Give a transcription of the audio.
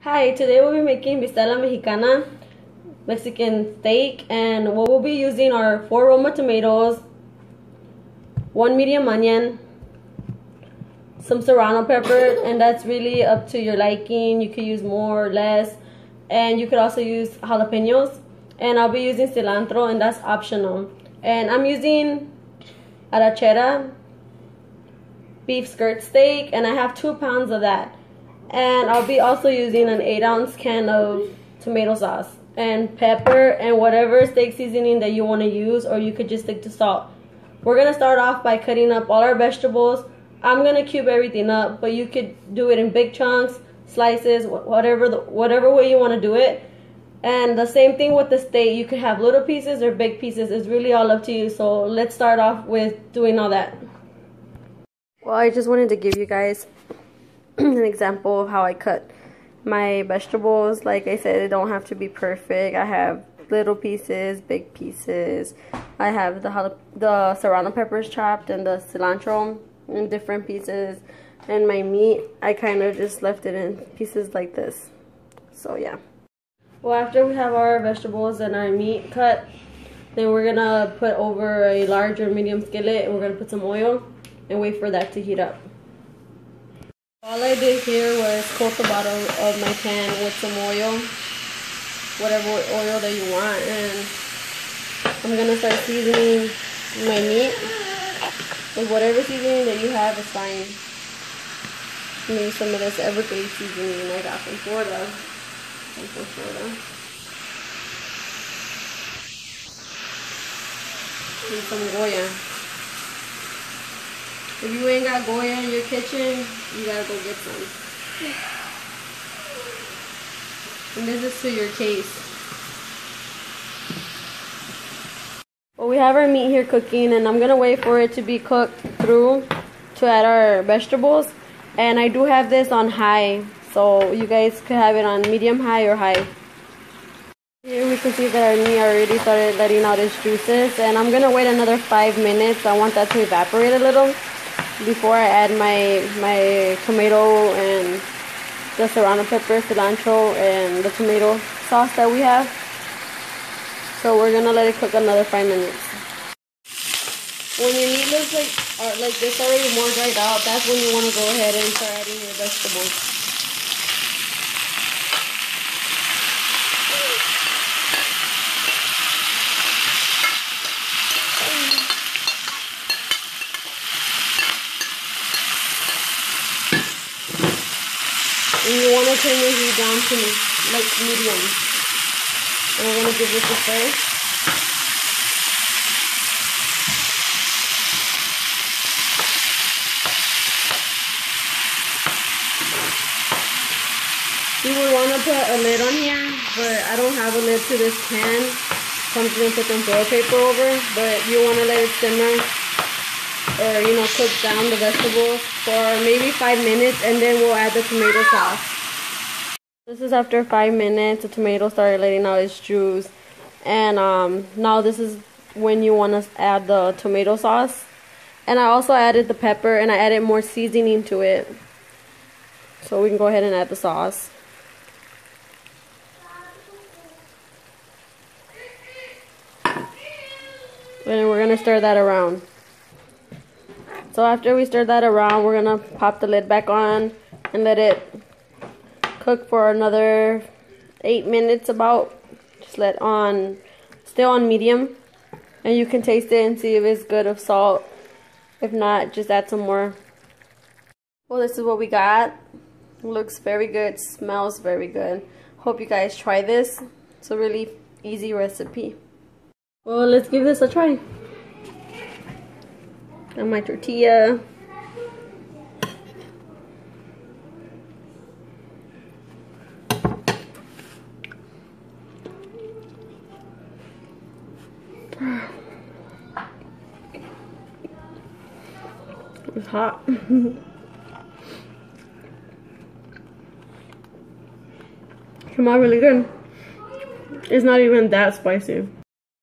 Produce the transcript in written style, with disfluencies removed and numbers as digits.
Hi, today we'll be making bistec mexicana, Mexican steak, and what we'll be using are 4 Roma tomatoes, 1 medium onion, some serrano pepper, and that's really up to your liking. You could use more or less, and you could also use jalapenos, and I'll be using cilantro, and that's optional. And I'm using arrachera beef skirt steak, and I have 2 pounds of that. And I'll be also using an 8-ounce can of tomato sauce and pepper and whatever steak seasoning that you want to use, or you could just stick to salt. We're going to start off by cutting up all our vegetables. I'm going to cube everything up, but you could do it in big chunks, slices, whatever way you want to do it. And the same thing with the steak. You could have little pieces or big pieces. It's really all up to you. So let's start off with doing all that. Well, I just wanted to give you guys an example of how I cut my vegetables. Like I said, it don't have to be perfect. I have little pieces, big pieces. I have the serrano peppers chopped and the cilantro in different pieces. And my meat, I kind of just left it in pieces like this. So yeah. Well, after we have our vegetables and our meat cut, then we're gonna put over a large or medium skillet, and we're gonna put some oil and wait for that to heat up. All I did here was coat the bottom of my pan with some oil, whatever oil that you want, and I'm gonna start seasoning my meat with whatever seasoning that you have is fine. Maybe some of this evergreen seasoning I got from Florida. And some Goya. If you ain't got Goya in your kitchen, you gotta go get some. And this is to your taste. Well, we have our meat here cooking, and I'm gonna wait for it to be cooked through to add our vegetables. And I do have this on high, so you guys could have it on medium high or high. Here we can see that our meat already started letting out its juices, and I'm gonna wait another 5 minutes. I want that to evaporate a little before I add my tomato and the serrano pepper, cilantro, and the tomato sauce that we have. So we're gonna let it cook another 5 minutes. When your meat looks like this already more dried out, that's when you want to go ahead and start adding your vegetables. And you want to turn your heat down to like medium. And we're going to give this a stir. You would want to put a lid on here, but I don't have a lid to this pan, so I'm just going to put some foil paper over. But you want to let it simmer, or cook down the vegetables for maybe 5 minutes, and then we'll add the tomato sauce. This is after 5 minutes. The tomato started letting out its juice, and now this is when you want to add the tomato sauce. And I also added the pepper, and I added more seasoning to it, so we can go ahead and add the sauce. And we're gonna stir that around. So after we stir that around, we're gonna pop the lid back on and let it cook for another 8 minutes about. Just still on medium. And you can taste it and see if it's good of salt. If not, just add some more. Well, this is what we got. It looks very good, smells very good. Hope you guys try this. It's a really easy recipe. Well, let's give this a try. And my tortilla. It's hot. Came out really good. It's not even that spicy.